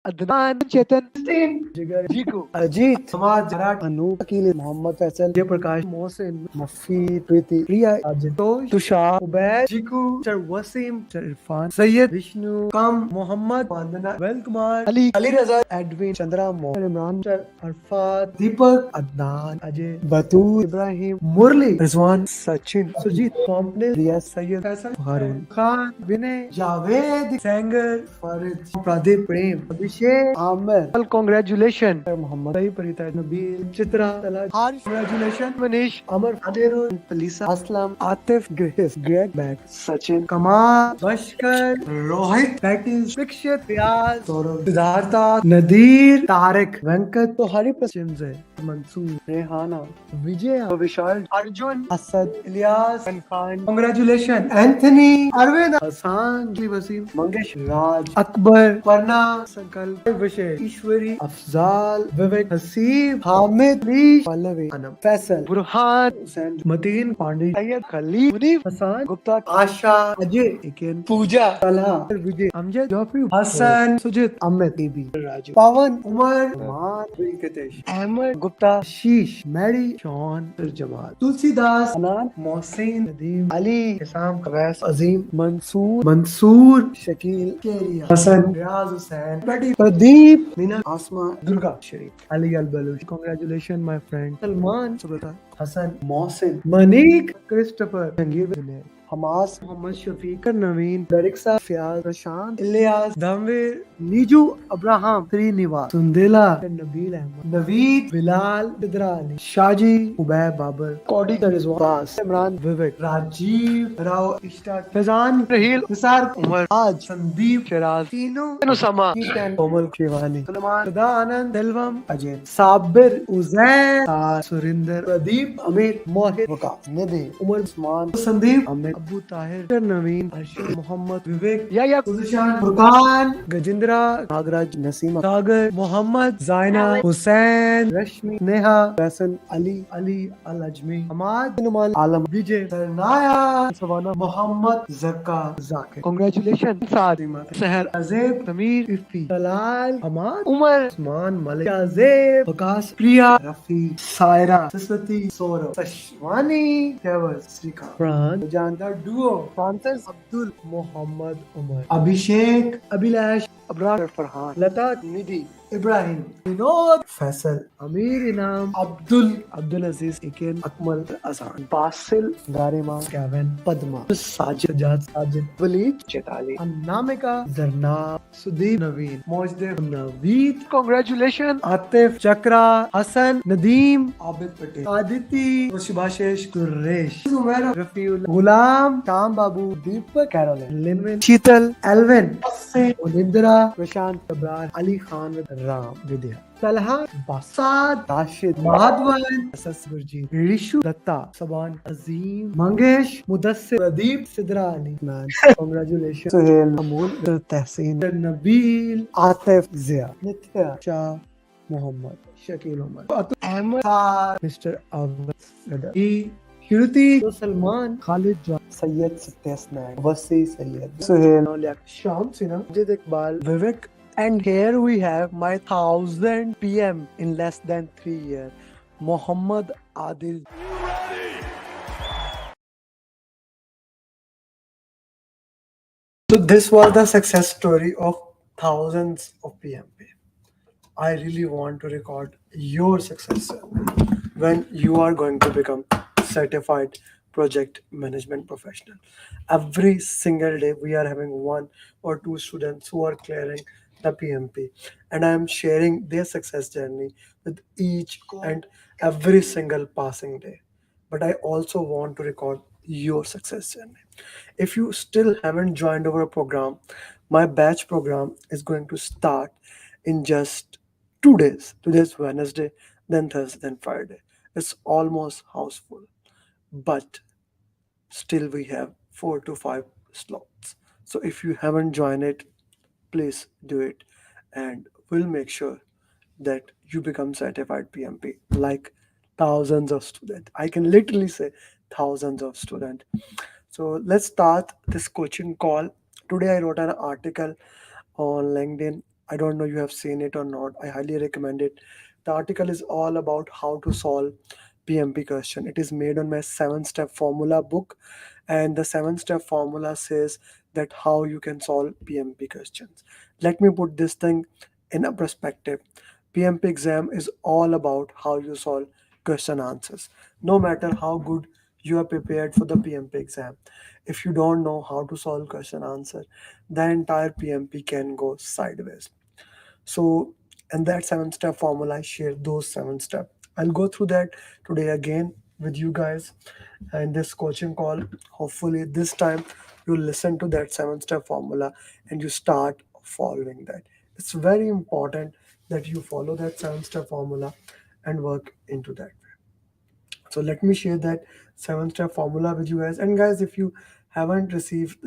अदनान, चेतन, जिगर, जीकू, अजीत, समाज, जराट, अनूप, अकील, मोहम्मद फैसल, जयप्रकाश, मोहसिन, मफी, प्रीति, प्रिया, आजितोष, Tushar, Ubaid, जीकू, sir Wasim, sir Irfan, Syed, Vishnu, कम, Mohammad, Vandana, Vel Kumar, Ali, Ali Raza, Edwin, Chandra, Mohammad, Imran, sir Arfat, Deepak, Adnan, Ajay, Batoor, Ibrahim, Murali, Rizwan, Sachin, Sujit, Kompalle, Riya, Syed, Faisal, Haroon Khan, Vinay, Javed, Sengar, Farid, Pradeep, Prem, Abhishek, Aamir, congratulation, Mohammad, सही, परिता, नबील, चित्रा, तलाश, Haris, congratulation, Manish, Amar, Adero, Palisa, Aslam, Atif, Grace, Greg, Beck, Sachin, Kamal, Bashkar, Rohit, Patis, Dixit, Riyaz, Saurabh, Siddhartha, Nadir, Tariq, Venkat, तो हरी पश्चिम से Mansoor, Rehana, Vijay, Vishal, Arjun, Asad, Ilyas, Khan, congratulation, Anthony, Arvind, Hasan, Waseem, Mangesh, Raj, Akbar, Parna, Sankalp, Vishay, Ishwari, Afzal, Vivek, Haseeb, Hamid, Lish, Pallavi, Anam, Faisal, Burhan, Hussain, Mateen, Pandey, Syed, Khalil, Munif, Hasan, Gupta, Asha, Ajay, Iken, Pooja, Talha, Vijay, Amjad, Joffrey, Hasan, Sujit, Amit, Bibi, Raju, Pawan, Umar, Maan, Venkatesh, Ahmed, Gupta, Shish, Mary, Shawn, Jamal, Tulsidas, Anan, Mohsin, Nadeem, Ali, Hisam, Qawais, Azeem, Mansoor, Shakeel, Keriya, Hasan, Riyaz Hussain, Pradeep, Meena, Asma, Durga, Sharif, Ali Al Baloch, congratulation my friend, Salman, Subrata, Hasan, Mohsin, Manik, Christopher, Jangir, Vinay, Hamas, Mohammad Shafiq, Naveen, Dariksa, Fayaz, Prashant, Ilyas, Dhamveer, Neeju, Abraham, Srinivas, Sundela, Nabeel Ahmed, Naveed, Bilal, Bidra Ali, Shaji, Ubaid, Babar, कौडी, Rizwan, Imran, विवेक, राजीव, राव, इश्ताक, फैजान, रहील, निसार, उमर, आज, संदीप, शराज, तीनों, उसामा, कोमल, शिवानी, सलमान, सदा, आनंद, दिलवम, अजय, साबिर, उजैर, सुरिंदर, प्रदीप, अमीर, मोहित, वकास, निधि, उमर, उस्मान, संदीप, अमित, अबू ताहिर, नवीन, अर्शद, मोहम्मद, विवेक, या सुशान, फुरकान, गजेंद्रा, नागराज, नसीमा, सागर, मोहम्मद, जायना, हुसैन, रश्मि, नेहा, फैसल, अली, अली, अल अजमी, हमाद, नुमान, आलम, विजय, सरनाया, सवाना, मोहम्मद, जक्का, जाकिर, कांग्रेचुलेशन, सादिमा, सहर, अजेब, समीर, इफ्ती, तलाल, हमाद, उमर, उस्मान, मलिक, अजेब, वकास, प्रिया, रफी, सायरा, सरस्वती, सौरभ, सशवानी, फैवज, श्रीका, प्राण, जानदार डुओ, फ्रांसिस, अब्दुल, मोहम्मद, उमर, अभिषेक, अभिलाष, अब्रार, फरहान, लता, निधि, इब्राहिम, विनोद, फैसल, अमीर, इनाम, अब्दुल अजीज, इकेन, अकमल, अजान, बासिल, गारिमा, कैवन, पद्मा, साजिद, साजिद, वलीद, चेताली, अनामिका, जरनाब, सुदीप, नवीन, मोजदेव, नवीद, कांग्रेचुलेशन, आतिफ, चक्रा, हसन, नदीम, आबिद पटेल, आदिति, सुभाषेश, कुरेश, उमैर, रफीउल, गुलाम, शाम बाबू, दीपक, कैरोलिन, लिनविन, शीतल, एल्विन, उनिंद्रा, प्रशांत, अब्रार, अली खान, राम, विद्या, तलहा, बसाद, राशिद, माधवन, ससुरजीत, ऋषु, दत्ता, सबान, अजीम, मंगेश, मुदस्सिर, प्रदीप, सिद्रा अली, मैन, कांग्रेचुलेशन, सुहेल, अमूल, तहसीन, नबील, आतिफ, जिया, नित्या, शाह, मोहम्मद, शकील, उमर, अहमद, मिस्टर अवध, शिरुति, सलमान, खालिद, सैयद, सत्यस्नान, वसी, सैयद, सुहेल, शाम, सिन्हा, अजित, इकबाल, विवेक. And here we have my 1000 PM in less than 3 years, Muhammad Adil. So this was the success story of thousands of PMP. I really want to record your success when you are going to become certified project management professional. Every single day we are having one or two students who are clearing the PMP, and I am sharing their success journey with each and every single passing day. But I also want to record your success journey. If you still haven't joined our program, my batch program is going to start in just 2 days. Today's Wednesday, then Thursday, then Friday. It's almost house full, but still we have 4 to 5 slots. So if you haven't joined it, please do it, and we'll make sure that you become certified PMP like thousands of students. I can literally say thousands of students. So let's start this coaching call. Today I wrote an article on LinkedIn I don't know you have seen it or not. I highly recommend it. The article is all about how to solve PMP question. It is made on my 7-step formula book, and the 7-step formula says that how you can solve PMP questions. Let me put this thing in a perspective. PMP exam is all about how you solve question answers. No matter how good you are prepared for the PMP exam, if you don't know how to solve question answer, the entire PMP can go sideways. So, and that 7-step formula, I share those 7 steps. I'll go through that today again with you guys in this coaching call. Hopefully, this time you listen to that 7-step formula and you start following that. It's very important that you follow that 7-step formula and work into that. So let me share that 7-step formula with you guys. And guys, if you haven't received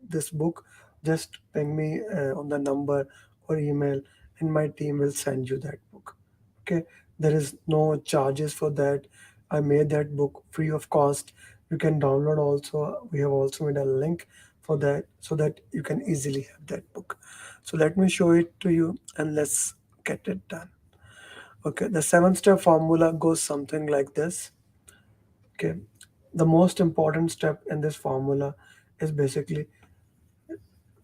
this book, just ping me on the number or email, and my team will send you that book. Okay, there is no charges for that. I made that book free of cost. You can download also. We have also made a link for that so that you can easily have that book. So let me show it to you and let's get it done. Okay, the 7-step formula goes something like this. Okay, the most important step in this formula is basically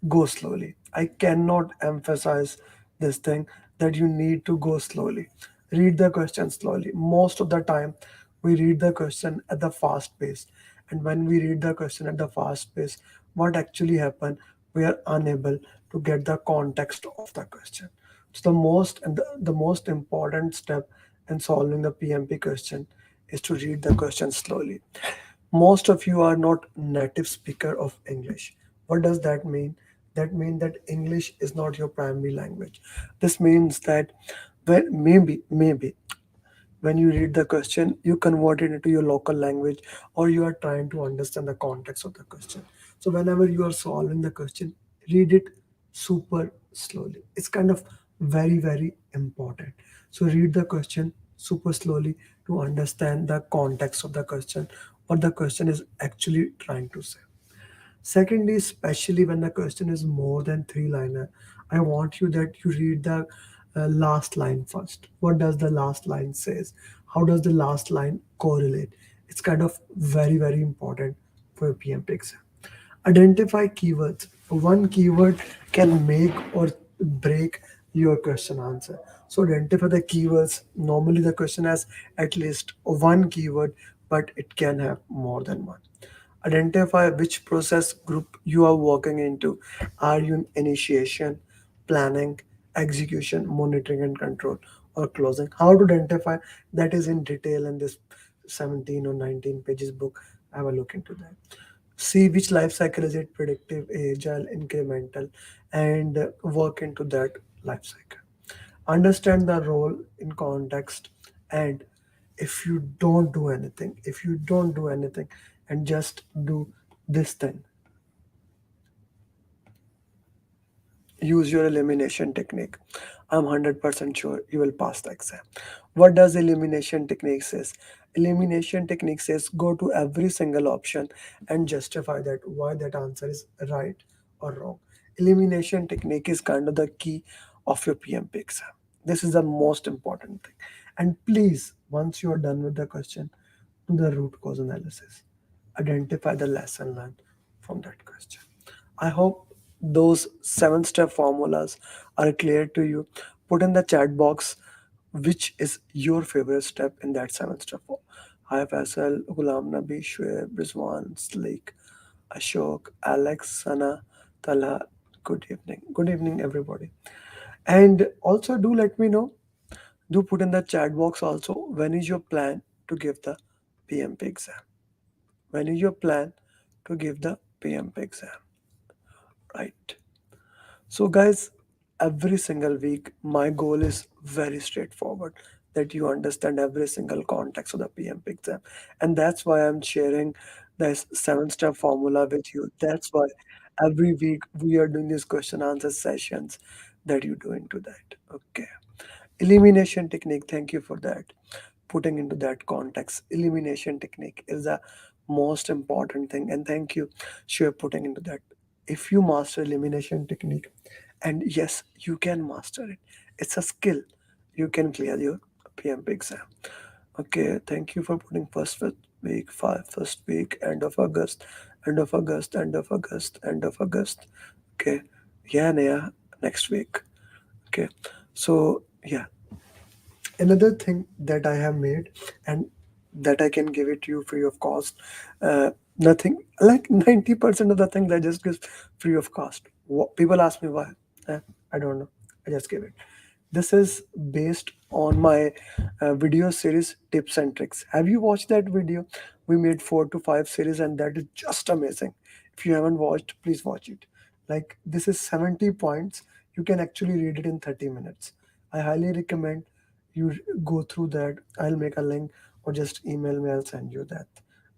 go slowly. I cannot emphasize this thing that you need to go slowly. Read the question slowly. Most of the time, we read the question at the fast pace. And when we read the question at the fast pace, what actually happen? We are unable to get the context of the question. So the most important step in solving the PMP question is to read the question slowly. Most of you are not native speaker of English. What does that mean? That means that English is not your primary language. This means that maybe when you read the question, you convert it into your local language, or you are trying to understand the context of the question. So whenever you are solving the question, read it super slowly. It's kind of very important. So read the question super slowly to understand the context of the question, what the question is actually trying to say. Secondly, especially when the question is more than three liner, I want you that you read the last line first. What does the last line says? How does the last line correlate? It's kind of very important for a PMP exam. Identify keywords. One keyword can make or break your question answer. So identify the keywords. Normally the question has at least one keyword, but it can have more than one. Identify which process group you are working into. Are you in initiation, planning, execution, monitoring and control, or closing? How to identify that is in detail in this 17 or 19 pages book. Have a look into that. See which life cycle is it, predictive, agile, incremental, and work into that life cycle. Understand the role in context, and if you don't do anything and just do this thing, use your elimination technique, I'm 100% sure you will pass the exam. What does elimination technique says? Elimination technique says go to every single option and justify that why that answer is right or wrong. Elimination technique is kind of the key of your PMP exam. This is the most important thing. And please, once you are done with the question, do the root cause analysis. Identify the lesson learned from that question. I hope those 7-step formulas are clear to you. Put in the chat box which is your favorite step in that 7-step form. Hi Faisal, Ghulam Nabi, Shoaib, Rizwan, Sleek, Ashok, Alex, Sana, Tala. Good evening. Good evening, everybody. And also, do let me know. Do put in the chat box also when is your plan to give the PMP exam. When is your plan to give the PMP exam? Right. So, guys, every single week, my goal is very straightforward that you understand every single context of the PMP exam. And that's why I'm sharing this 7-step formula with you. That's why every week we are doing these question answer sessions that you do into that. Okay. Elimination technique, thank you for that. Putting into that context, elimination technique is the most important thing. And thank you, Shiv, putting into that. If you master elimination technique, And yes, you can master it. It's a skill. You can clear your PMP exam. Okay, thank you for putting first week, first week, end of August, end of August, end of August, end of August. Okay, yeah, Naya, next week. Okay, so yeah, another thing that I have made and that I can give it to you free of cost. Nothing like 90% of the things I just give free of cost. People ask me why. I don't know. I just give it. This is based on my video series tips and tricks. Have you watched that video? We made 4 to 5 series, and that is just amazing. If you haven't watched, please watch it. Like this is 70 points. You can actually read it in 30 minutes. I highly recommend you go through that. I'll make a link or just email me. I'll send you that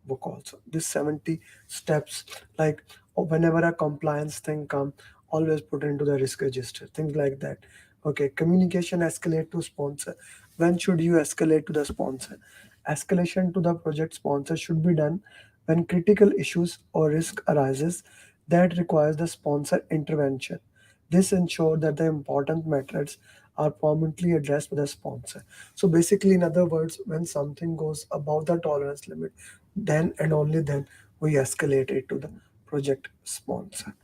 book also. This 70 steps, like whenever a compliance thing come, always put into the risk register, things like that. Okay, communication escalate to sponsor. When should you escalate to the sponsor? Escalation to the project sponsor should be done when critical issues or risk arises that requires the sponsor intervention. This ensures that the important matters are prominently addressed by the sponsor. So basically, in other words, when something goes above the tolerance limit, then and only then we escalate it to the project sponsor.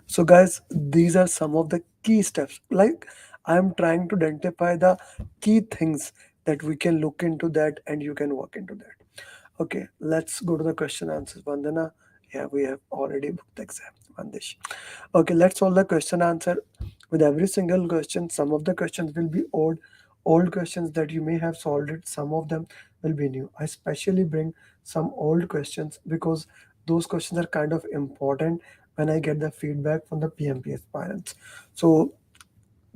So guys, these are some of the key steps. Like I am trying to identify the key things that we can look into that and you can work into that. Okay, let's go to the question answers. Vandana, yeah, we have already booked the exam. Vandish. Okay, let's solve the question answer with every single question. Some of the questions will be old questions that you may have solved it. Some of them will be new. I specially bring some old questions because those questions are kind of important when I get the feedback from the PMP aspirants. So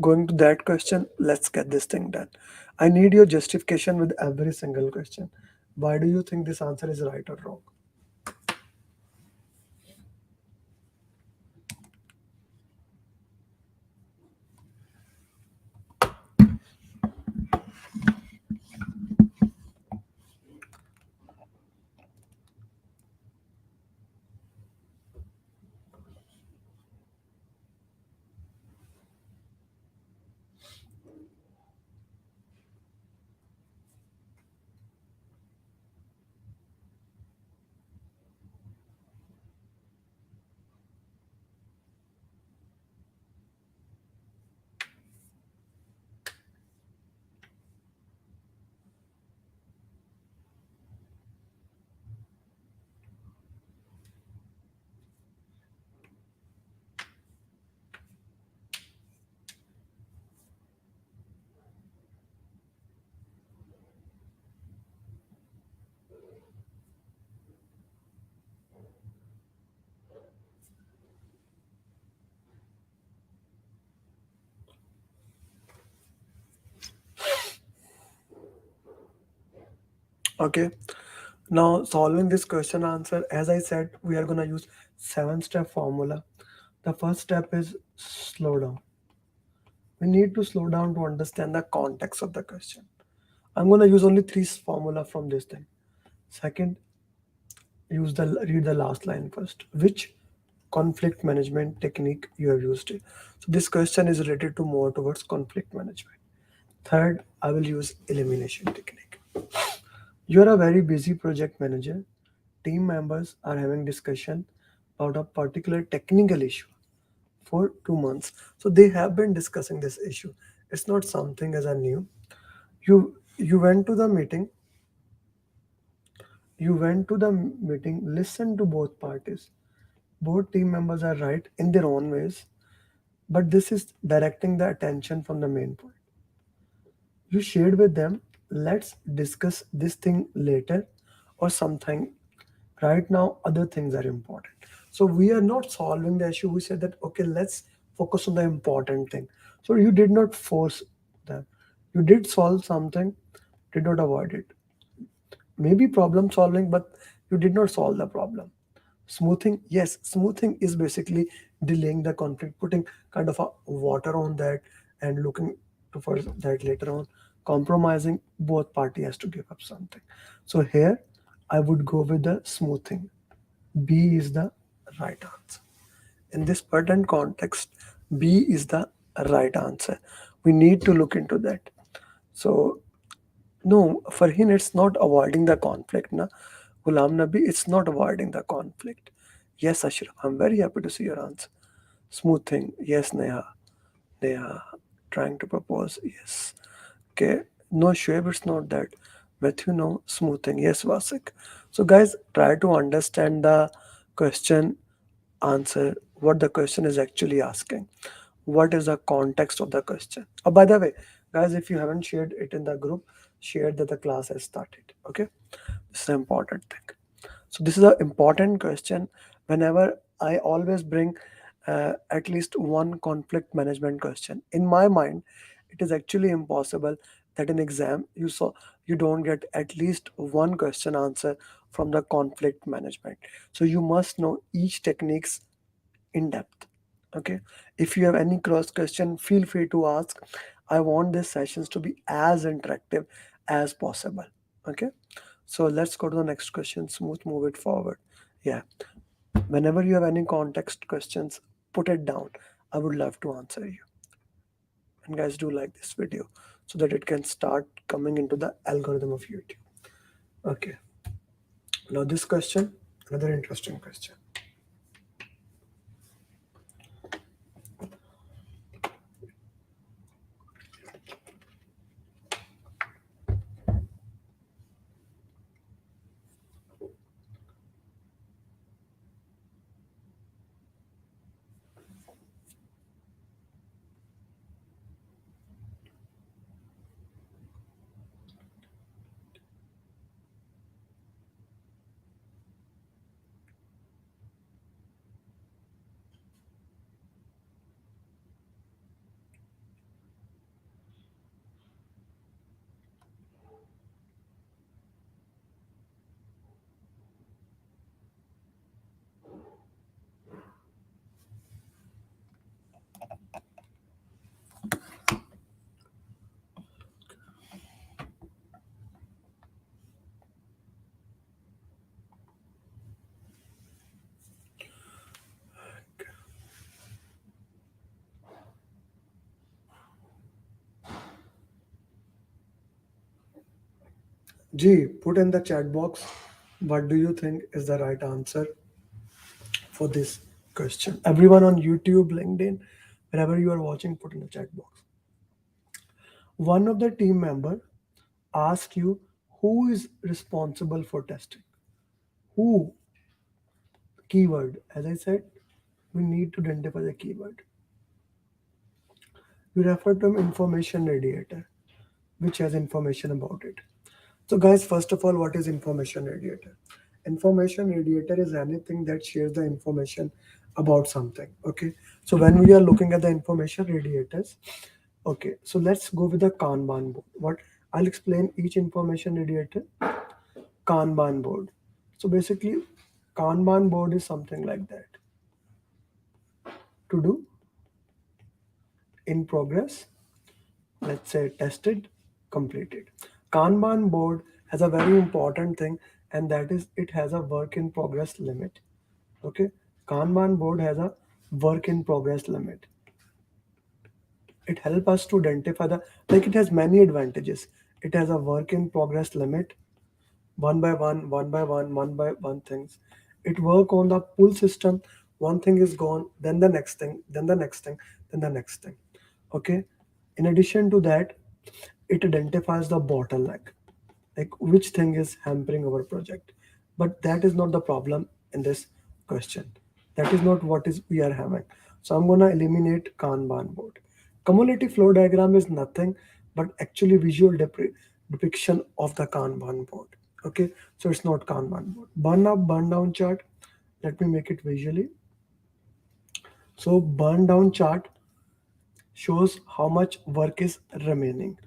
going to that question, let's get this thing done. I need your justification with every single question. Why do you think this answer is right or wrong? Okay. Now solving this question answer, as I said, we are gonna use 7-step formula. The first step is slow down. We need to slow down to understand the context of the question. I'm gonna use only three formula from this thing. Second, read the last line first. Which conflict management technique you have used it? So this question is related to more towards conflict management. Third, I will use elimination technique. You're a very busy project manager. Team members are having discussion about a particular technical issue for 2 months. So they have been discussing this issue. It's not something as a new. You went to the meeting. You went to the meeting. Listen to both parties. Both team members are right in their own ways, but this is directing the attention from the main point. You shared with them, let's discuss this thing later or something. Right now, other things are important. So we are not solving the issue. We said that, okay, let's focus on the important thing. So you did not force them. You did solve something, did not avoid it. Maybe problem solving, but you did not solve the problem. Smoothing, yes, smoothing is basically delaying the conflict, putting kind of a water on that and looking to for that later on. Compromising, both party has to give up something. So here I would go with the smoothing. B is the right answer. In this pertinent context, B is the right answer. We need to look into that. So no, Farhin, it's not avoiding the conflict, na. Ghulam Nabi, it's not avoiding the conflict. Yes, Ashraf, I'm very happy to see your answer. Smooth thing. Yes, Neha. Neha, trying to propose. Yes. Okay. No, Shoaib, it's not that. Matthew, no. Smooth thing. Yes, Vasik. So, guys, try to understand the question, answer, what the question is actually asking. What is the context of the question? Oh, by the way, guys, if you haven't shared it in the group, share that the class has started. Okay, this is an important thing. So this is an important question. Whenever I always bring at least one conflict management question in my mind, it is actually impossible that in exam you don't get at least one question answer from the conflict management. So you must know each techniques in depth. Okay, if you have any cross question, feel free to ask. I want these sessions to be as interactive as possible. Okay, so let's go to the next question. Smooth, move it forward. Yeah, whenever you have any context questions, put it down. I would love to answer you. And guys, do like this video so that it can start coming into the algorithm of YouTube. Okay, now this question, another interesting question. G, put in the chat box what do you think is the right answer for this question. Everyone on YouTube, LinkedIn, wherever you are watching, put in the chat box. One of the team member ask you who is responsible for testing. Who keyword. As I said, we need to identify the keyword. We refer to an information radiator, which has information about it. So, guys, first of all, what is information radiator? Information radiator is anything that shares the information about something. Okay, so when we are looking at the information radiators, okay, so let's go with the Kanban board. What I'll explain each information radiator. Kanban board. So basically, Kanban board is something like that. To do, in progress, let's say tested, completed. Kanban board has a very important thing, and that is it has a work in progress limit. Okay, Kanban board has a work in progress limit. It helps us to identify the, like, it has many advantages. It has a work in progress limit, one by one, one by one things. It work on the pull system. One thing is gone, then the next thing, then the next thing, then the next thing. Okay. In addition to that, it identifies the bottleneck, like which thing is hampering our project. But that is not the problem in this question. That is not what is we are having. So I'm gonna eliminate Kanban board. Cumulative flow diagram is nothing but actually visual depiction of the Kanban board. Okay, so it's not Kanban board. Burn up, burn down chart. Let me make it visually. So burn down chart shows how much work is remaining.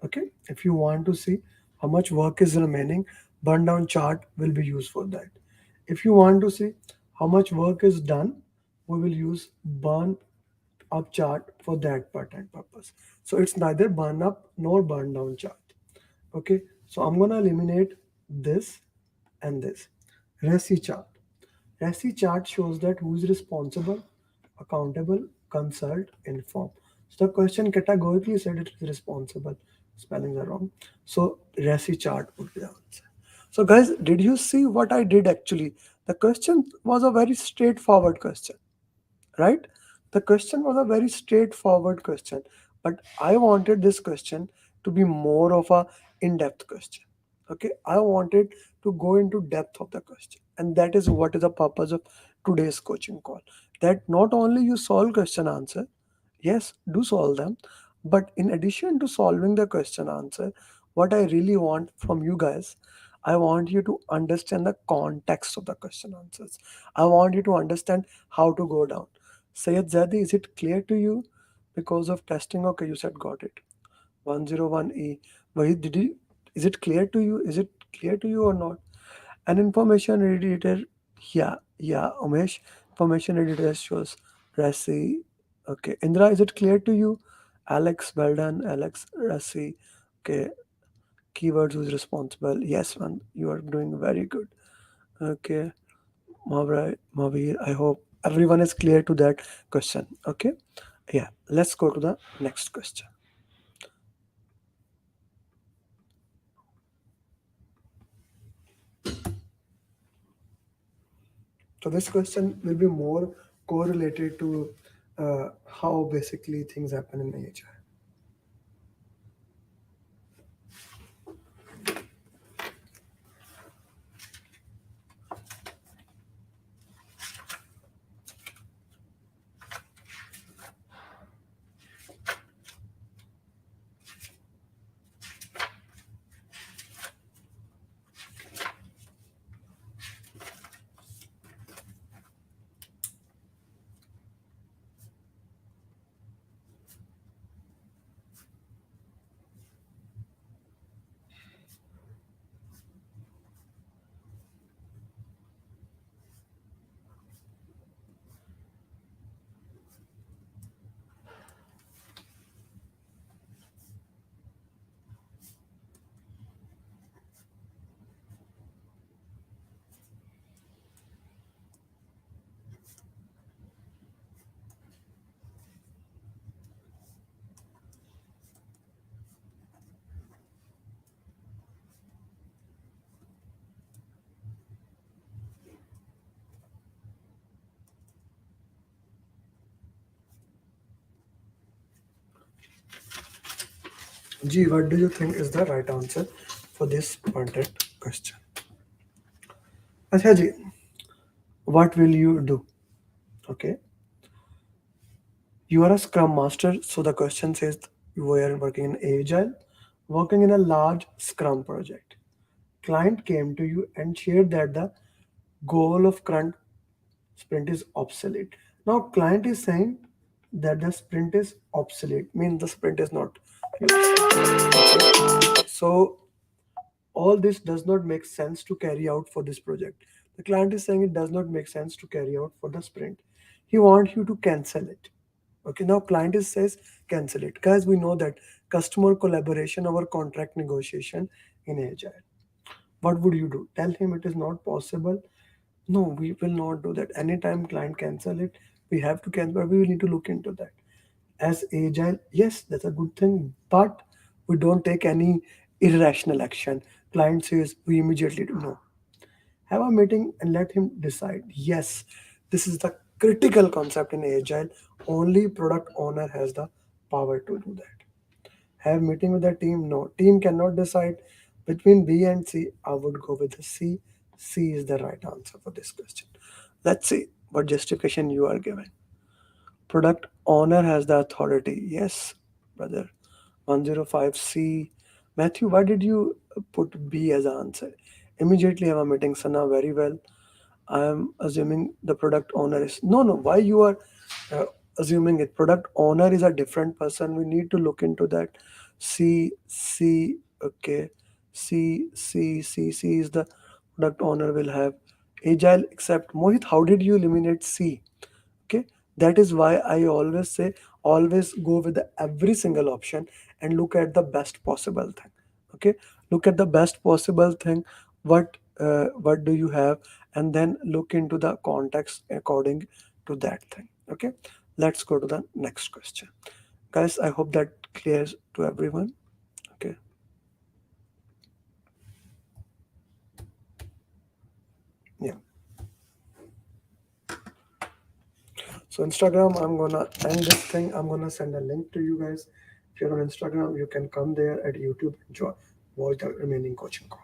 Okay, if you want to see how much work is remaining, burn down chart will be used for that. If you want to see how much work is done, we will use burn up chart for that part and purpose. So it's neither burn up nor burn down chart. Okay, so I'm gonna eliminate this and this. Resi chart. Resi chart shows that who is responsible, accountable, consult, inform. So the question categorically said it is responsible. Spellings are wrong. So Resi chart would be the answer. So guys, did you see what I did actually? The question was a very straightforward question, right? The question was a very straightforward question, but I wanted this question to be more of a in-depth question. Okay, I wanted to go into depth of the question, and that is what is the purpose of today's coaching call. That not only you solve question answer, yes, do solve them, but in addition to solving the question answer, what I really want from you guys, I want you to understand the context of the question answers. I want you to understand how to go down. Sayed Zadi, is it clear to you? Because of testing, okay, you said got it. 101E. Wahid, is it clear to you? Is it clear to you or not? An information editor, yeah, Umesh, information editor shows Rasi. Okay, Indra, is it clear to you? Alex, well done, Alex, Rasi. Okay, keywords who's responsible. Yes, man, you are doing very good. Okay, Mavir, I hope everyone is clear to that question. Okay, yeah, let's go to the next question. So this question will be more correlated to how basically things happen in nature. G, what do you think is the right answer for this pointed question? Acha ji, what will you do? Okay, you are a Scrum Master, so the question says you are working in Agile, working in a large Scrum project. Client came to you and shared that the goal of current sprint is obsolete. Now, client is saying that the sprint is obsolete, means the sprint is not used. So all this does not make sense to carry out for this project. The client is saying it does not make sense to carry out for the sprint. He wants you to cancel it. Okay, now client is says cancel it. Guys, we know that customer collaboration over contract negotiation in Agile. What would you do? Tell him it is not possible. No, we will not do that. Anytime client cancel it, we have to cancel, but we will need to look into that. As Agile, yes, that's a good thing, but we don't take any irrational action. Client says we immediately do no. Have a meeting and let him decide. Yes, this is the critical concept in Agile. Only product owner has the power to do that. Have meeting with the team? No. Team cannot decide between B and C. I would go with the C. C is the right answer for this question. Let's see what justification you are given. Product owner has the authority. Yes, brother. 105C. Matthew, why did you put B as an answer? Immediately have a meeting, Sana, very well. I am assuming the product owner is. No, no, why you are uh, assuming it? Product owner is a different person. We need to look into that. C, okay. C is the product owner will have. Agile, except Mohit, how did you eliminate C? Okay, that is why I always say always go with every single option and look at the best possible thing. Okay, look at the best possible thing. What do you have, and then look into the context according to that thing. Okay, let's go to the next question. Guys, I hope that clears to everyone. Okay. Yeah. So Instagram, I'm gonna end this thing. I'm gonna send a link to you guys. If you're on Instagram, you can come there at YouTube and join, watch the remaining coaching call.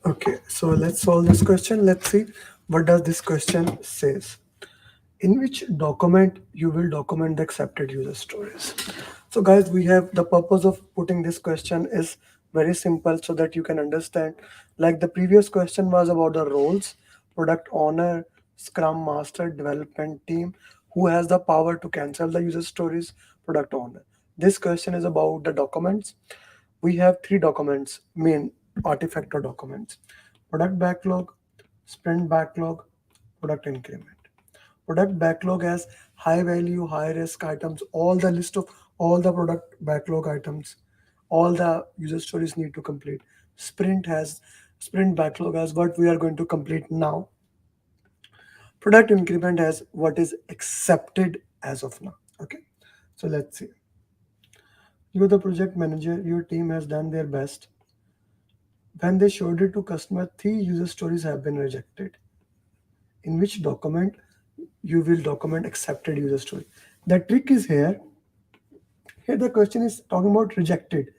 Okay, so let's solve this question. Let's see what does this question says. In which document you will document the accepted user stories. So guys, we have the purpose of putting this question is very simple so that you can understand. Like the previous question was about the roles, product owner, scrum master, development team, who has the power to cancel the user stories, product owner. This question is about the documents. We have three documents, main artifact or documents: product backlog, sprint backlog, product increment. Product backlog has high value, high risk items, all the list of all the product backlog items, all the user stories need to complete. Sprint backlog has what we are going to complete now. Product increment has what is accepted as of now. Okay, so let's see. You're the project manager, your team has done their best. When they showed it to customer, 3 user stories have been rejected. In which document you will document accepted user story? The trick is here. Here the question is talking about rejected.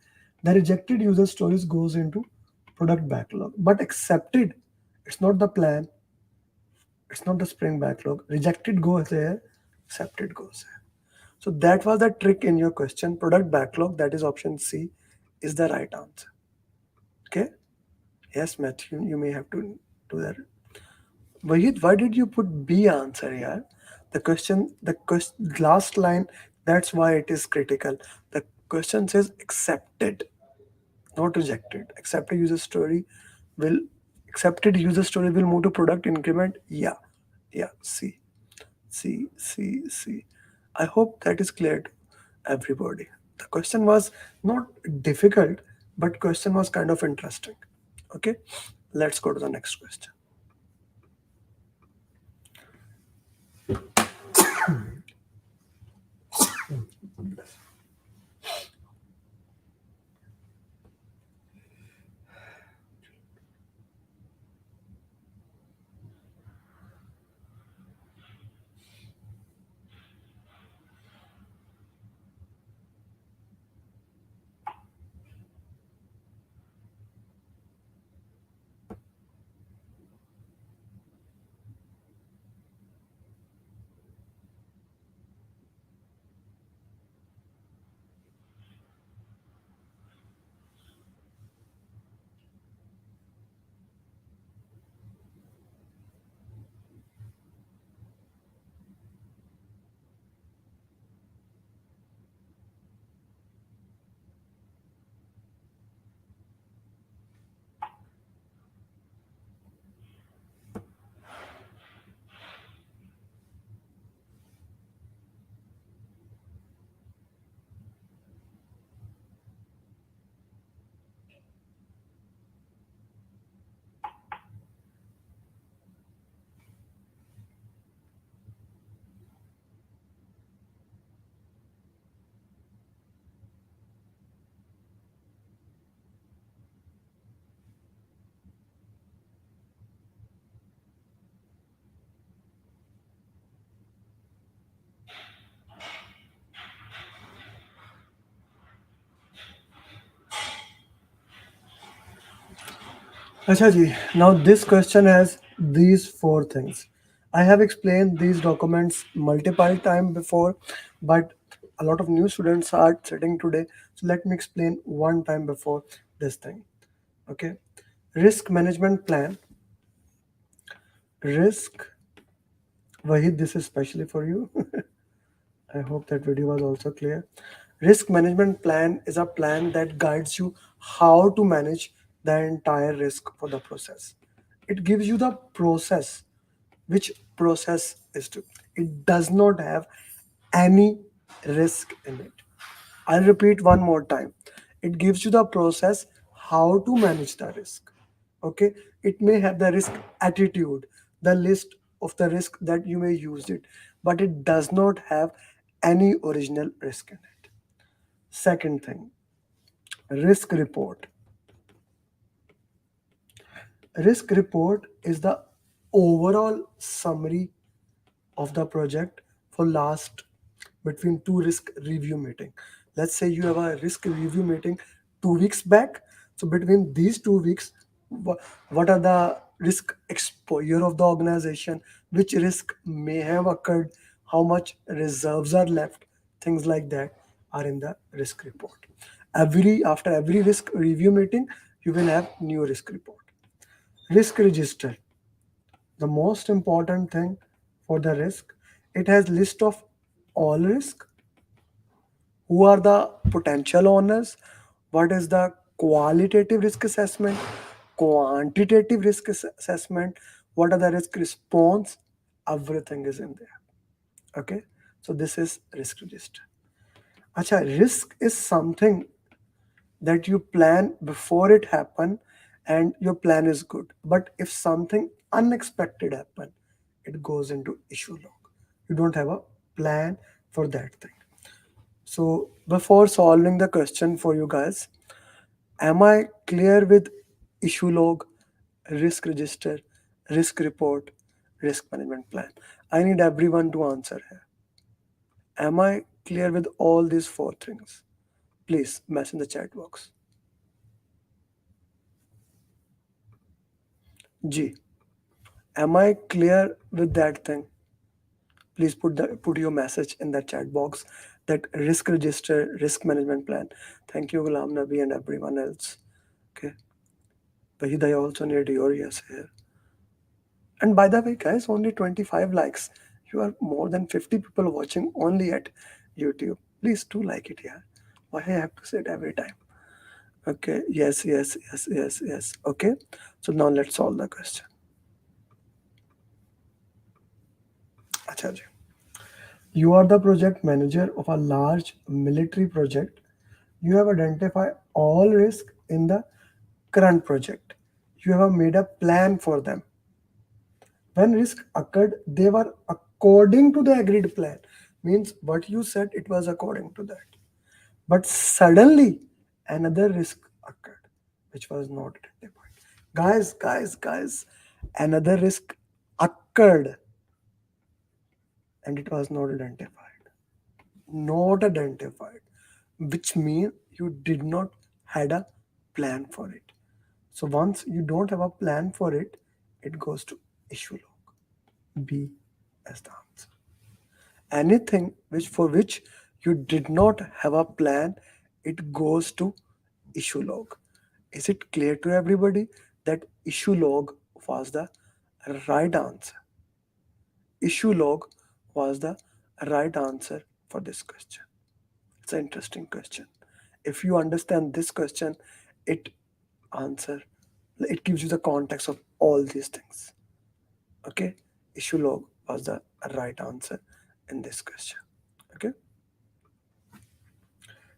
The rejected user stories goes into product backlog, but accepted, it's not the plan, it's not the spring backlog. Rejected goes there, accepted goes there. So that was the trick in your question. Product backlog, that is option C, is the right answer. Okay. Yes, Matthew, you may have to do that. Vahid, why did you put B answer here? The last line, that's why it is critical. The question says accepted, not rejected. Will Accepted user story will move to product increment. Yeah, yeah. See. I hope that is clear to everybody. The question was not difficult, but question was kind of interesting. Okay, let's go to the next question. Acha ji, now this question has these four things. I have explained these documents multiple times before, but a lot of new students are sitting today. So let me explain one time before this thing. Okay. Risk management plan. Risk. Wahid, this is specially for you. I hope that video was also clear. Risk management plan is a plan that guides you how to manage the entire risk for the process. It gives you the process, which process is to. It does not have any risk in it. I'll repeat one more time. It gives you the process how to manage the risk. Okay, it may have the risk attitude, the list of the risk that you may use it, but it does not have any original risk in it. Second thing, risk report. Risk report is the overall summary of the project for last between two risk review meeting. Let's say you have a risk review meeting 2 weeks back. So between these 2 weeks, what are the risk exposure of the organization, which risk may have occurred, how much reserves are left, things like that are in the risk report. After every risk review meeting, you will have new risk report. Risk register, the most important thing for the risk. It has list of all risk, who are the potential owners, what is the qualitative risk assessment, quantitative risk assessment, what are the risk response, everything is in there. Okay, so this is risk register. Acha, risk is something that you plan before it happen and your plan is good, but if something unexpected happen, it goes into issue log. You don't have a plan for that thing. So before solving the question for you guys, am I clear with issue log, risk register, risk report, risk management plan? I need everyone to answer here. Am I clear with all these four things? Please mess in the chat box. G. Am I clear with that thing? Please put your message in the chat box that risk register, risk management plan. Thank you, Ghulam Nabi and everyone else. Okay. Vahid, I also need your yes here. And by the way, guys, only 25 likes. You are more than 50 people watching only at YouTube. Please do like it, yeah. Why I have to say it every time? Okay, yes, yes, yes, yes, yes. Okay, so now let's solve the question. Acha ji. You are the project manager of a large military project. You have identified all risks in the current project. You have made a plan for them. When risk occurred, they were according to the agreed plan. Means what you said, it was according to that. But suddenly, another risk occurred, which was not identified. Guys, another risk occurred and it was not identified. Not identified, which means you did not had a plan for it. So once you don't have a plan for it, it goes to issue log. B as the answer. Anything which you did not have a plan, it goes to issue log. Is it clear to everybody that issue log was the right answer? Issue log was the right answer for this question. It's an interesting question. If you understand this question, it answer it gives you the context of all these things. Okay, issue log was the right answer in this question. Okay,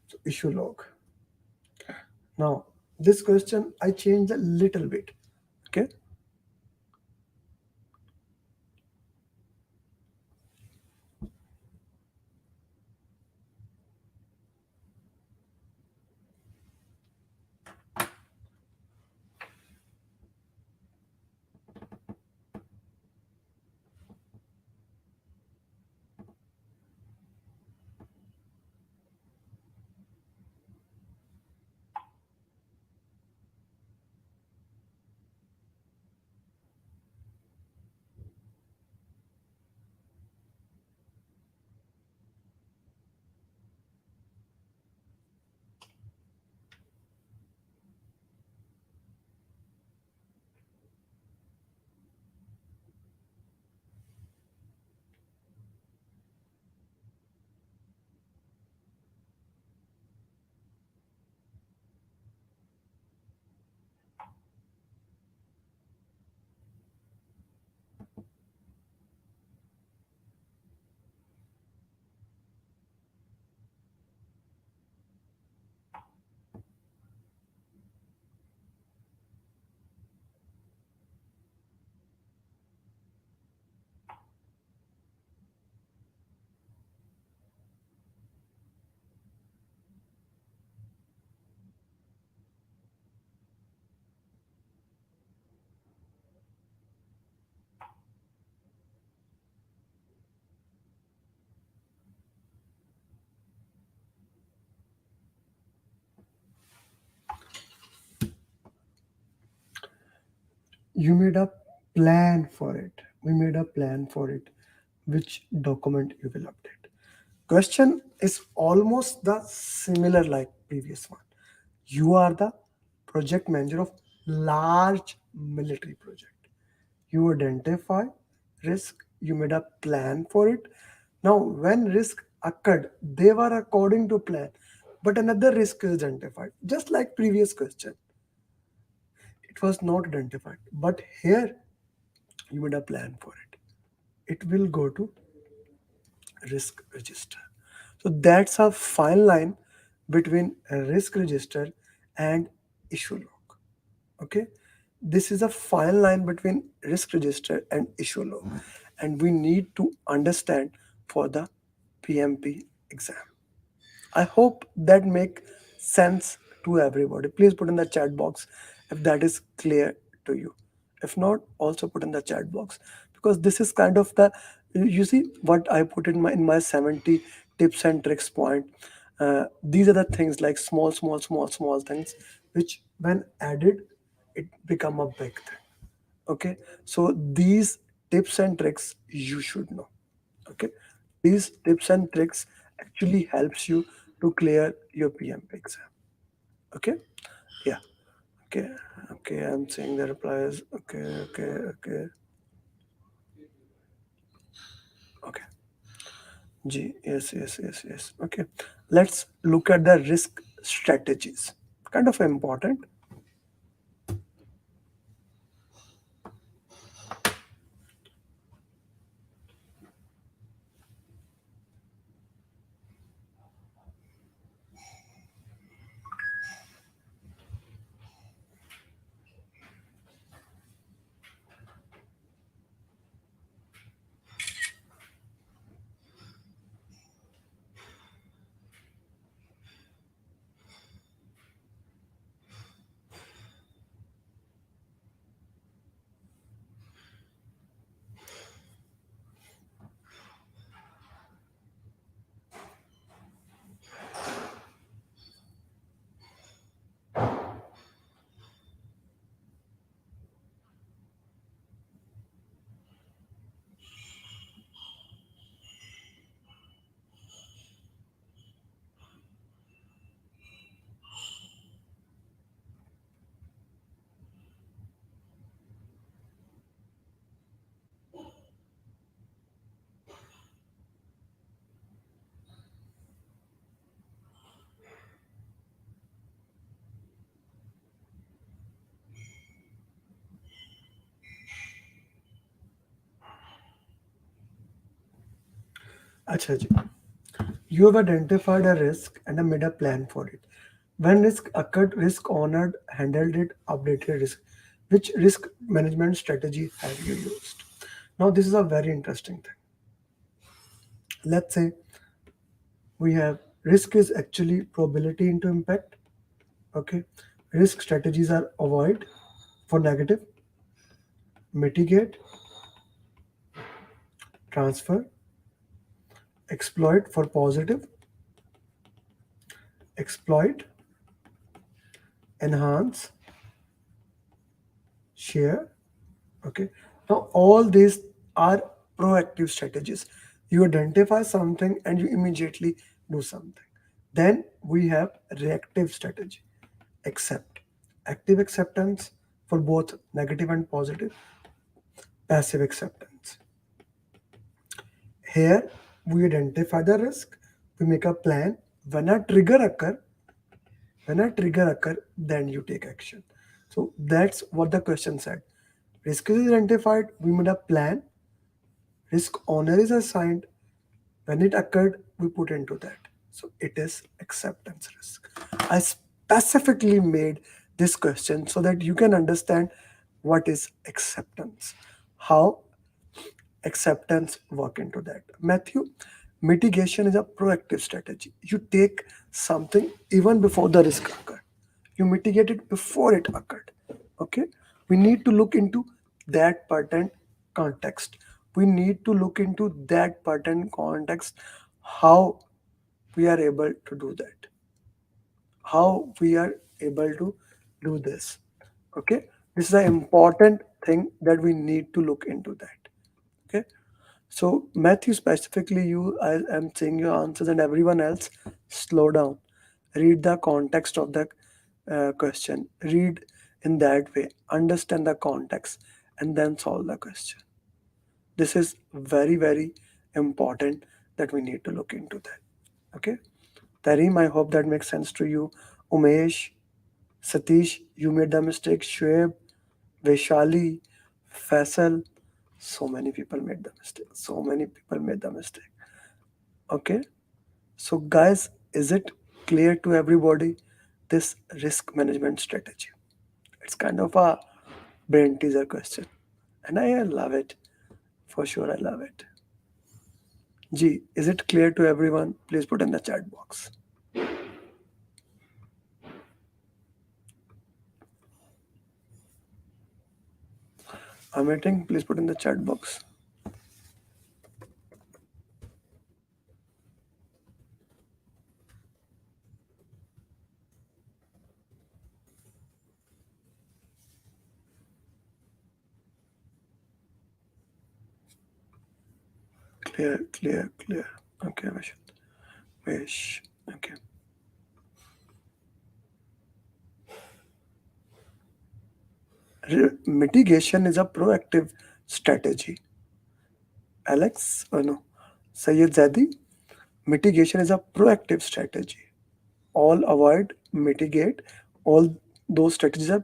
so issue log. Now this question I changed a little bit. Okay, You made a plan for it. We made a plan for it. Which document you will update? Question is almost the similar like previous one. You are the project manager of large military project. You identify risk, you made a plan for it. Now when risk occurred, they were according to plan, but another risk is identified, just like previous question. It was not identified, but here you made a plan for it. It will go to risk register. So that's a fine line between a risk register and issue log. Okay, this is a fine line between risk register and issue log, and we need to understand for the PMP exam. I hope that make sense to everybody. Please put in the chat box if that is clear to you. If not, also put in the chat box, because this is kind of the, you see what I put in my 70 tips and tricks point. These are the things like small things which when added it become a big thing. Okay, so these tips and tricks you should know. Okay, these tips and tricks actually helps you to clear your PMP exam. Okay, yeah, okay, okay, I'm seeing the replies. Okay, okay, G, yes. Okay, let's look at the risk strategies, kind of important. Acha ji. You have identified a risk and have made a plan for it. When risk occurred, risk honored, handled it, updated risk. Which risk management strategy have you used? Now, this is a very interesting thing. Let's say we have risk is actually probability into impact. Okay, risk strategies are avoid for negative, mitigate, transfer, exploit for positive, exploit, enhance, share. Okay, now all these are proactive strategies. You identify something and you immediately do something. Then we have reactive strategy. Accept, active acceptance for both negative and positive, passive acceptance. Here we identify the risk, we make a plan. When a trigger occur, then you take action. So that's what the question said. Risk is identified, we made a plan, risk owner is assigned, when it occurred, we put into that. So it is acceptance risk. I specifically made this question so that you can understand what is acceptance, how acceptance work into that. Matthew, mitigation is a proactive strategy. You take something even before the risk occurred. You mitigate it before it occurred. Okay, we need to look into that pattern context. We need to look into that pattern context, how we are able to do that, how we are able to do this. Okay, This is an important thing that we need to look into that. Okay. So Matthew, specifically you, I am seeing your answers, and everyone else, slow down. Read the context of the question. Read in that way. Understand the context, and then solve the question. This is very, very important that we need to look into that. Okay. Tareem, I hope that makes sense to you. Umesh, Satish, you made the mistake. Shoaib, Vaishali, Faisal, so many people made the mistake. So many people made the mistake. Okay. So, guys, is it clear to everybody this risk management strategy? It's kind of a brain teaser question. And I love it. For sure, I love it. G, is it clear to everyone? Please put in the chat box. I'm waiting. Please put in the chat box. Clear, clear, clear. Okay, Vish. Okay. Mitigation is a proactive strategy. Alex, oh no, Sayed Zadi, mitigation is a proactive strategy. All avoid, mitigate, all those strategies are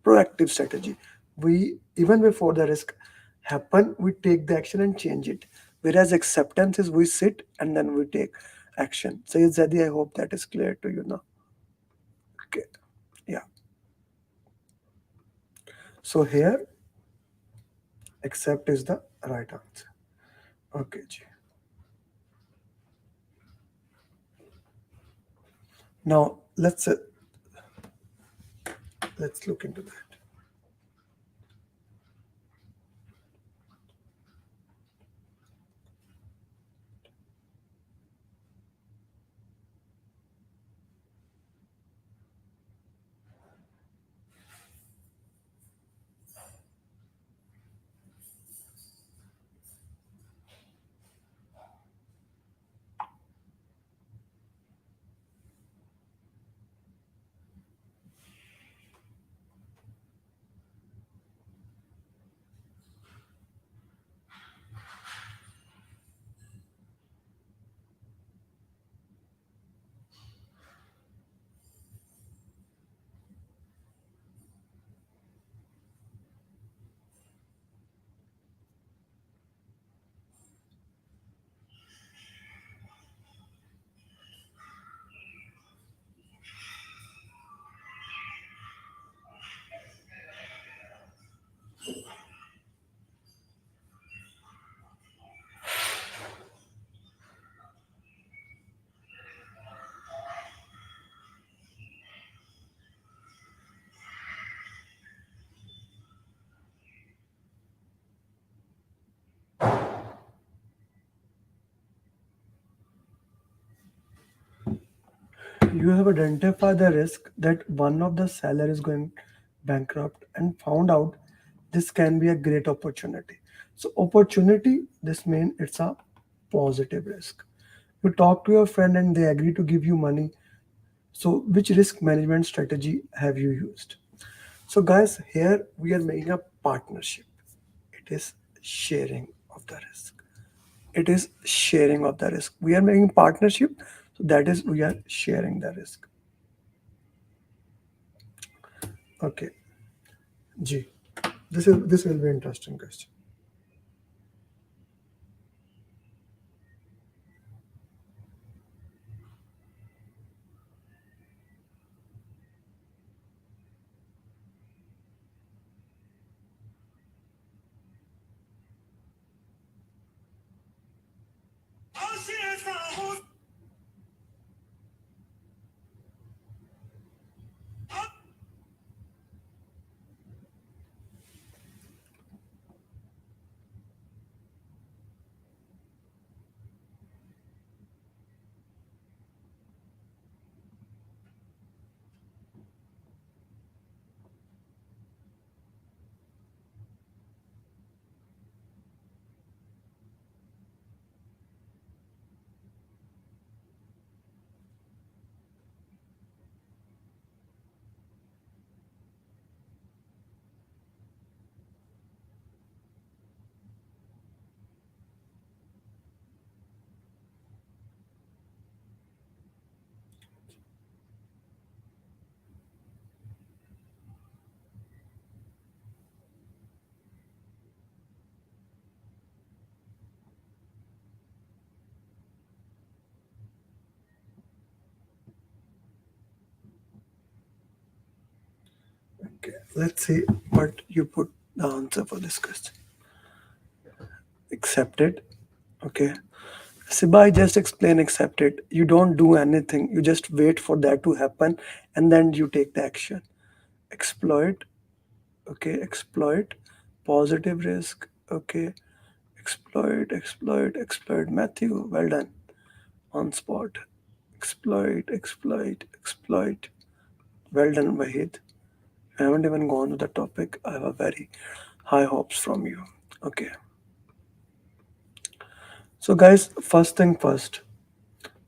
proactive strategy. We, even before the risk happen, we take the action and change it. Whereas acceptance is we sit and then we take action. Sayed Zadi, I hope that is clear to you now. Okay. Yeah. So here, accept is the right answer. Okay, Ji. Now let's look into that. You have identified the risk that one of the seller is going bankrupt and found out this can be a great opportunity. So opportunity, this means it's a positive risk. You talk to your friend and they agree to give you money. So which risk management strategy have you used? So guys, here we are making a partnership. It is sharing of the risk. It is sharing of the risk. We are making partnership, so that is we are sharing the risk. Okay, G. This will be interesting question. Okay, let's see what you put the answer for this question. Accept it. Okay. Sibai, just explain accept it. You don't do anything. You just wait for that to happen and then you take the action. Exploit. Okay. Exploit. Positive risk. Okay. Exploit. Matthew, well done. On spot. Exploit. Well done, Wahid. I haven't even gone to the topic. I have a very high hopes from you. Okay. So, guys, first thing first,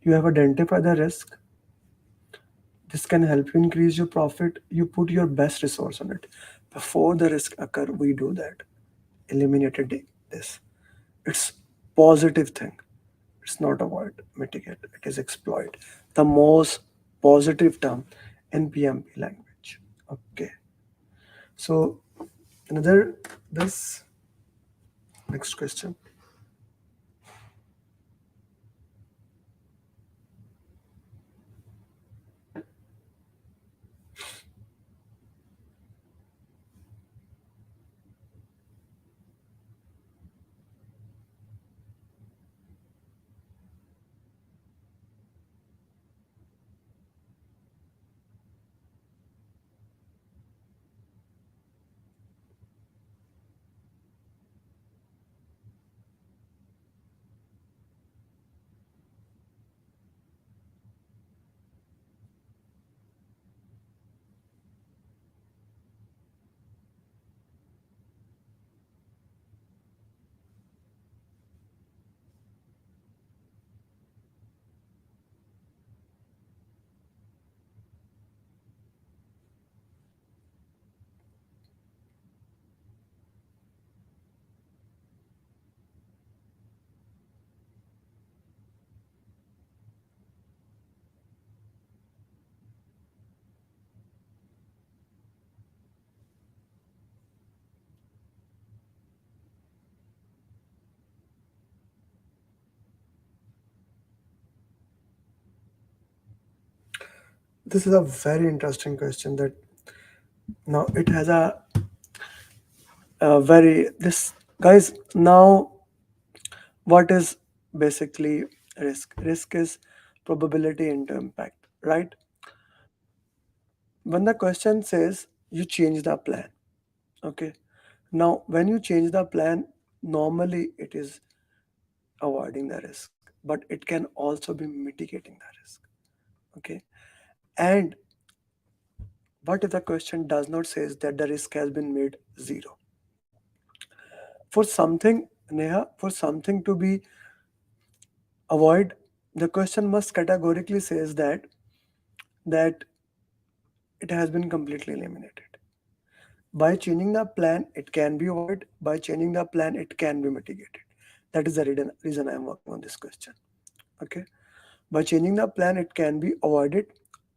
you have identified the risk. This can help you increase your profit. You put your best resource on it. Before the risk occur, we do that. Eliminated this. It's positive thing. It's not avoid, mitigate. It is exploit. The most positive term in PMP language. Okay. So another this next question. This is a very interesting question that now it has a very this guys now what is basically risk? Risk is probability into impact, right? When the question says you change the plan, okay. Now, when you change the plan, normally it is avoiding the risk, but it can also be mitigating the risk, okay. And what if the question does not says that the risk has been made zero? For something, Neha, for something to be avoid, the question must categorically says that it has been completely eliminated. By changing the plan, it can be avoided. By changing the plan, it can be mitigated. That is the reason I am working on this question. Okay. By changing the plan, it can be avoided,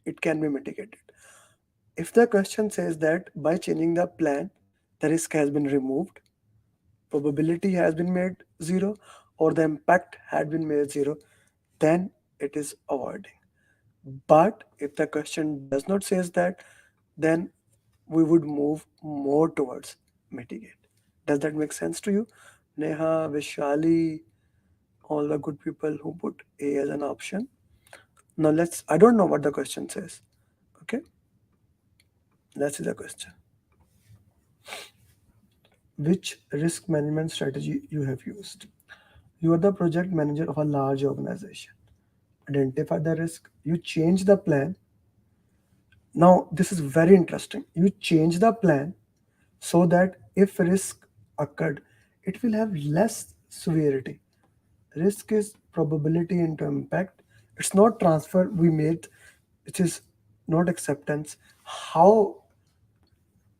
it can be mitigated. If the question says that by changing the plan, the risk has been removed, probability has been made zero, or the impact had been made zero, then it is avoiding. But if the question does not says that, then we would move more towards mitigate. Does that make sense to you? Neha, Vishali, all the good people who put A as an option. Now I don't know what the question says. Okay, let's see the question. Which risk management strategy you have used? You are the project manager of a large organization. Identify the risk. You change the plan. Now, this is very interesting. You change the plan so that if risk occurred, it will have less severity. Risk is probability into impact. It's not transfer we made, it is not acceptance. How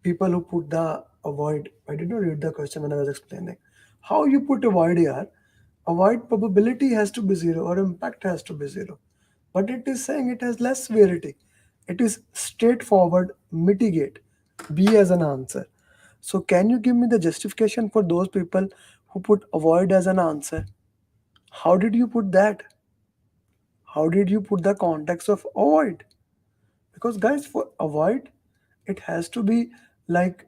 people who put the avoid, I did not read the question when I was explaining. How you put avoid here? Avoid probability has to be zero or impact has to be zero. But it is saying it has less severity. It is straightforward, mitigate. B as an answer. So can you give me the justification for those people who put avoid as an answer? How did you put that? How did you put the context of avoid? Because guys, for avoid, it has to be like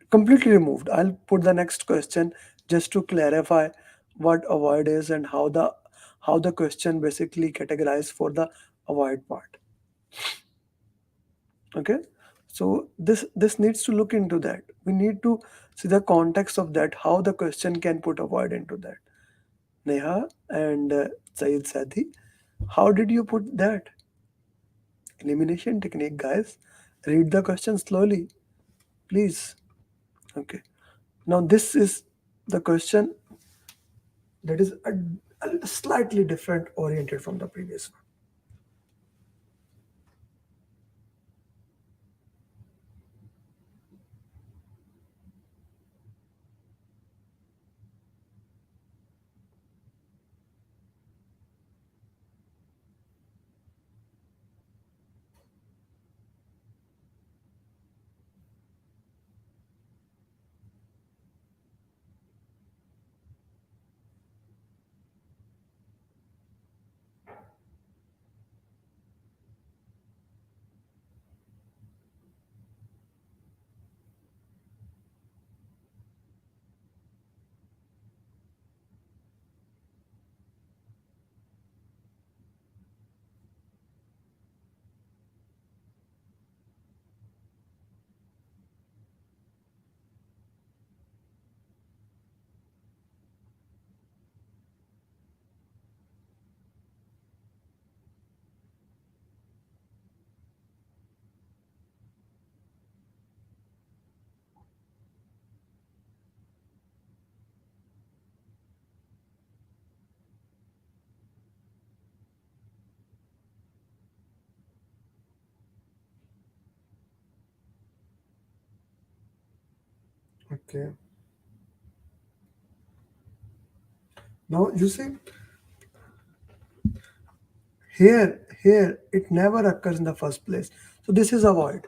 completely removed. I'll put the next question just to clarify what avoid is and how the question basically categorized for the avoid part. Okay, so this needs to look into that. We need to see the context of that, how the question can put avoid into that. Neha and Saeed Sadi, how did you put that? Elimination technique, guys. Read the question slowly, please. Okay, now this is the question that is a slightly different oriented from the previous one. Okay, now you see, here it never occurs in the first place, so this is avoid.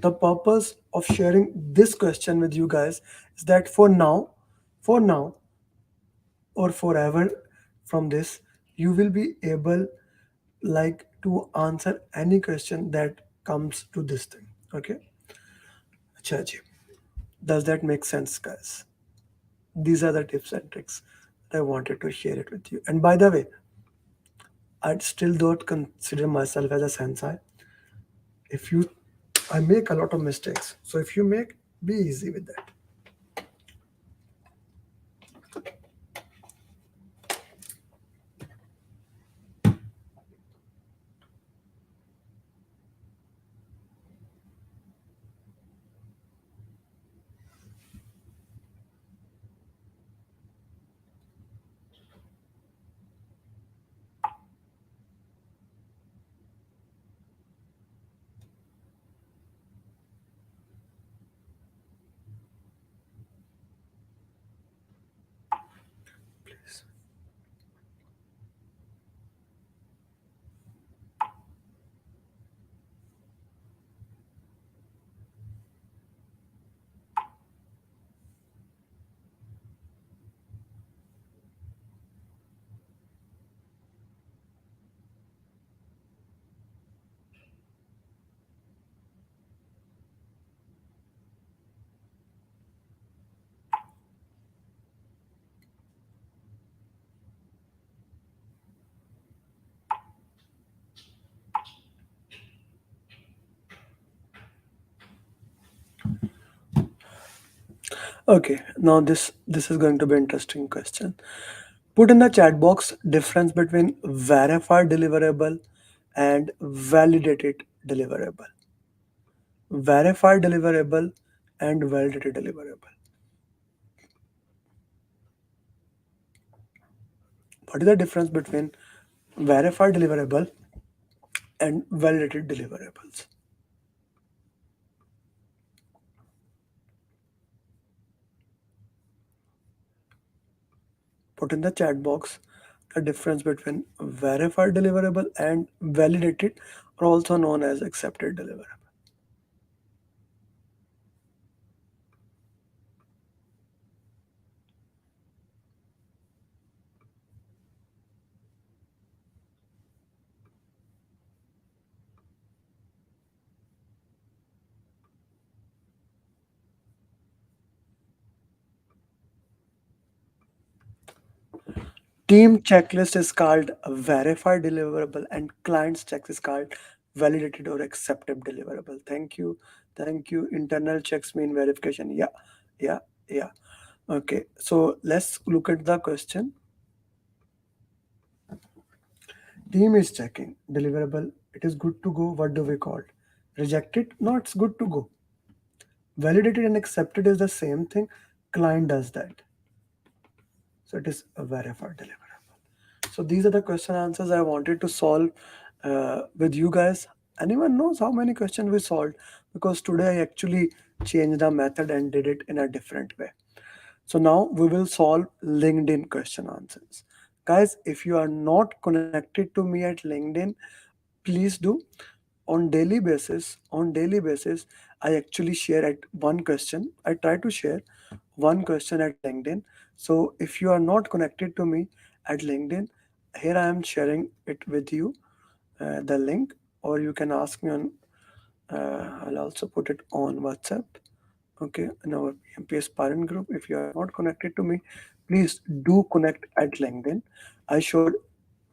The purpose of sharing this question with you guys is that for now or forever, from this you will be able like to answer any question that comes to this thing. Okay, Acha ji. Does that make sense, guys? These are the tips and tricks that I wanted to share it with you. And by the way, I still don't consider myself as a sensei. If you, I make a lot of mistakes. So if you make, be easy with that. Please. Okay, now this is going to be an interesting question. Put in the chat box difference between verified deliverable and validated deliverable. Verified deliverable and validated deliverable. What is the difference between verified deliverable and validated deliverables? Put in the chat box the difference between verified deliverable and validated, or also known as accepted deliverable. Team checklist is called a verified deliverable, and client's checks is called validated or accepted deliverable. Thank you. Thank you. Internal checks mean verification. Yeah, yeah, yeah. Okay, so let's look at the question. Team is checking. Deliverable, it is good to go. What do we call it? Rejected? No, it's good to go. Validated and accepted is the same thing. Client does that. So it is a verified deliverable. So these are the question answers I wanted to solve with you guys. Anyone knows how many questions we solved? Because today I actually changed the method and did it in a different way. So now we will solve LinkedIn question answers. Guys, if you are not connected to me at LinkedIn, please do. On daily basis, I actually share at one question. I try to share one question at LinkedIn. So if you are not connected to me at LinkedIn, here I am sharing it with you, the link, or you can ask me on, I'll also put it on WhatsApp. Okay, in our PMP aspirant group. If you are not connected to me, please do connect at LinkedIn. I showed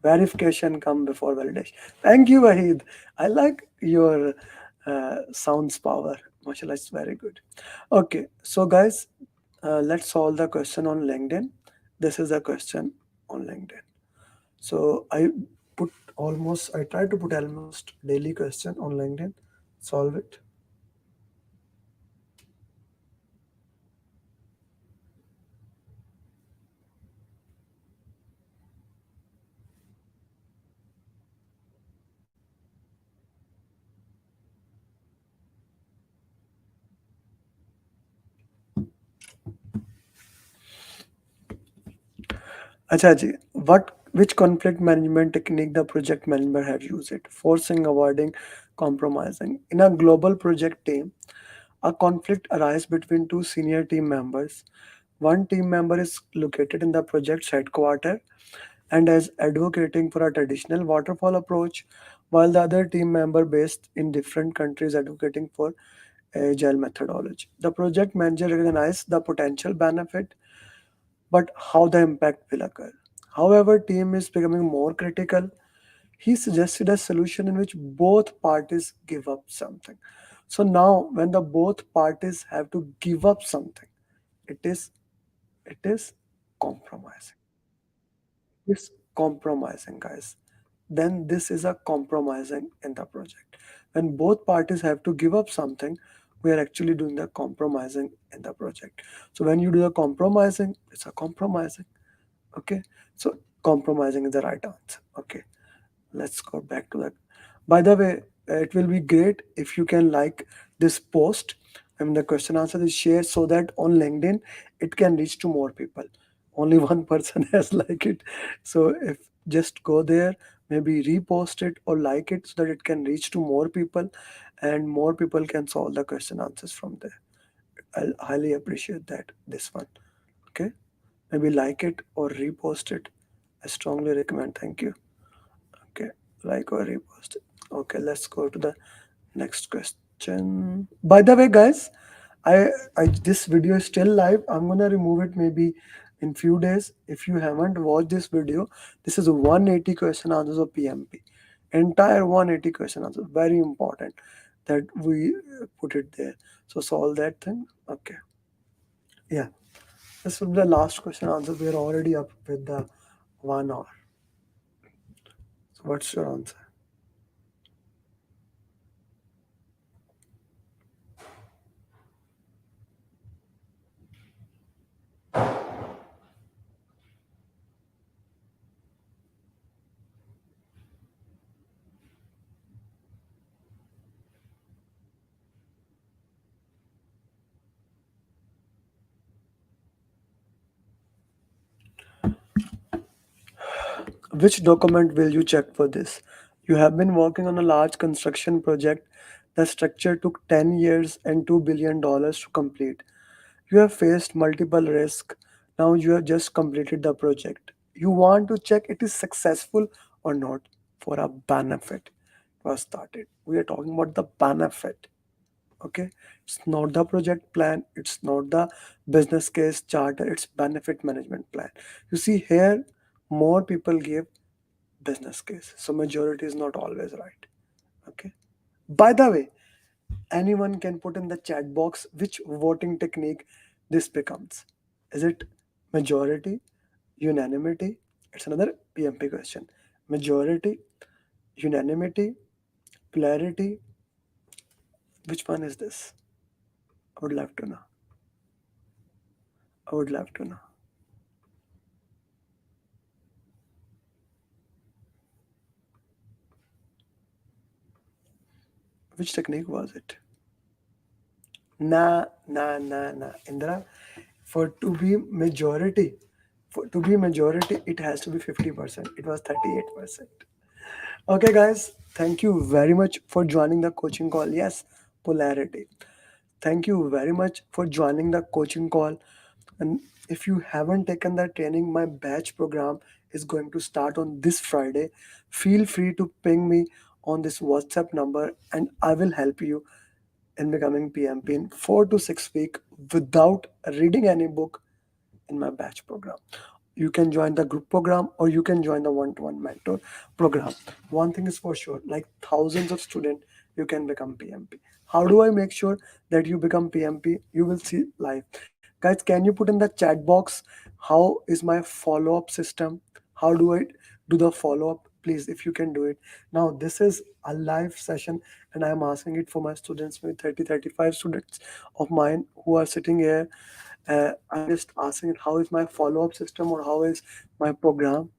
verification come before validation. Thank you, Wahid. I like your sounds power. Mashallah, it's very good. Okay, so guys, let's solve the question on LinkedIn. This is the question on LinkedIn. So I try to put almost daily question on LinkedIn, solve it. Achaji, which conflict management technique the project manager have used it? Forcing, avoiding, compromising. In a global project team, a conflict arises between two senior team members. One team member is located in the project's headquarters and is advocating for a traditional waterfall approach, while the other team member based in different countries advocating for agile methodology. The project manager recognizes the potential benefit but how the impact will occur. However, team is becoming more critical. He suggested a solution in which both parties give up something. So now, when the both parties have to give up something, it is it is compromising. It's compromising, guys. Then this is a compromising in the project. When both parties have to give up something, we are actually doing the compromising in the project. So when you do the compromising, it's a compromising. Okay, so compromising is the right answer. Okay, let's go back to that. By the way, it will be great if you can like this post. I mean, the question answer is shared so that on LinkedIn it can reach to more people. Only one person has like it, so if just go there, maybe repost it or like it so that it can reach to more people, and more people can solve the question answers from there. I'll highly appreciate that. This one, okay? Maybe like it or repost it. I strongly recommend. Thank you. Okay, like or repost it. Okay, let's go to the next question. By the way, guys, I this video is still live. I'm gonna remove it maybe in few days. If you haven't watched this video, this is 180 question answers of PMP. Entire 180 question answers. Very important that we put it there. So solve that thing. Okay. Yeah. This will be the last question answer. We are already up with the 1 hour. So what's your answer? Which document will you check for this? You have been working on a large construction project. The structure took 10 years and $2 billion to complete. You have faced multiple risks. Now you have just completed the project. You want to check it is successful or not for a benefit was started. We are talking about the benefit. Okay, it's not the project plan, it's not the business case charter, it's benefit management plan. You see here, more people gave business case. So majority is not always right. Okay. By the way, anyone can put in the chat box which voting technique this becomes. Is it majority, unanimity? It's another PMP question. Majority, unanimity, plurality. Which one is this? I would love to know. I would love to know. Which technique was it? Nah. Indra, for to be majority, it has to be 50%. It was 38%. Okay, guys, thank you very much for joining the coaching call. Yes, polarity. Thank you very much for joining the coaching call. And if you haven't taken that training, my batch program is going to start on this Friday. Feel free to ping me on this WhatsApp number and I will help you in becoming PMP in 4 to 6 weeks without reading any book in my batch program. You can join the group program or you can join the one-to-one mentor program. One thing is for sure, like thousands of students, you can become PMP. How do I make sure that you become PMP? You will see live. Guys, can you put in the chat box how is my follow-up system? How do I do the follow-up? Please, if you can do it. Now, this is a live session and I'm asking it for my students, maybe 35 students of mine who are sitting here. I'm just asking how is my follow-up system or how is my program.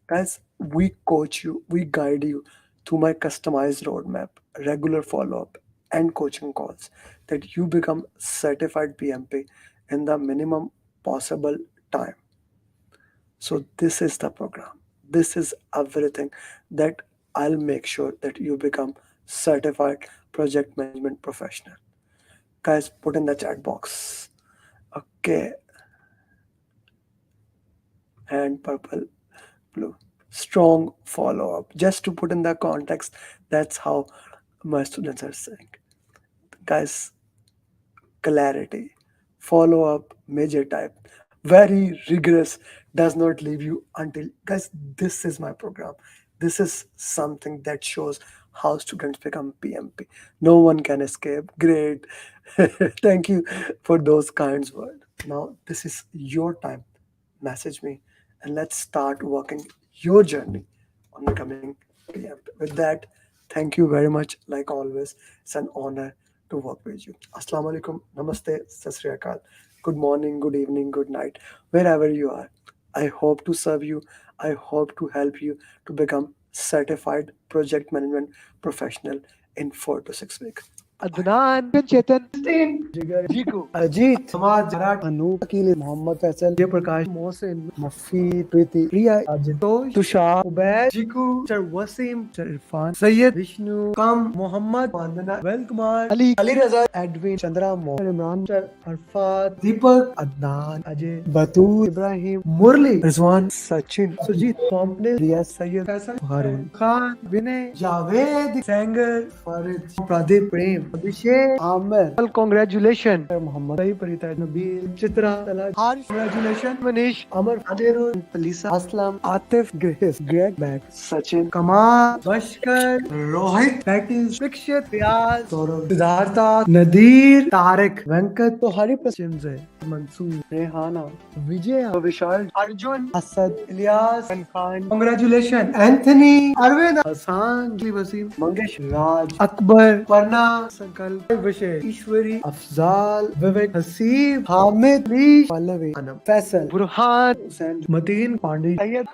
Guys, we coach you, we guide you through my customized roadmap, regular follow-up and coaching calls that you become certified PMP in the minimum possible time. So this is the program. This is everything that I'll make sure that you become certified project management professional. Guys, put in the chat box. Okay. And purple, blue. Strong follow-up. Just to put in the context, that's how my students are saying. Guys, clarity, follow-up, major type. Very rigorous, does not leave you until, guys, this is my program. This is something that shows how students become PMP. No one can escape. Great. Thank you for those kind words. Now, this is your time. Message me and let's start working your journey on becoming PMP. With that, thank you very much. Like always, it's an honor to work with you. Assalamu alaikum, namaste, sat sri akal. Good morning, good evening, good night, wherever you are. I hope to serve you. I hope to help you to become certified project management professional in 4 to 6 weeks. Adnan चेतन जिगर जीकू अजीत समाज जराट अनूप अकील मोहम्मद फैसल जयप्रकाश मोहसिन मफी प्रीति प्रिया आजितोष तुषार उबैद जीकू चर वसीम चर इरफान सैयद विष्णु कम Mohammad Vandana Vel Kumar Ali Ali Raza Edwin Chandra Mohan Imran चर Arafat Deepak Adnan Ajay Batoor Ibrahim Murali Rizwan Sachin Sujit Kompalle Riya Syed Faisal Haroon Khan Vinay Javed Sengar Farid Pradeep Prem Abhishek Aamir congratulation Mohammad Parita Nabeel Chitra Haris congratulation Manish Amar Adero Palisa Aslam Atif Grace Greg Beck Sachin Kamal Bashkar Rohit Patis Dixit Riyaz Saurabh Siddhartha Nadir Tariq Venkat तो हरि प्रसिम से Mansoor Rehana Vijay Vishal Arjun Asad Ilyas Khan congratulation Anthony Arvind Hasan Waseem Mangesh Raj Akbar Parna Sankalp Vishay Ishwari Afzal Vivek Haseeb Hamid Lish Pallavi Anam Faisal Burhan Hussain Mateen Pandey Syed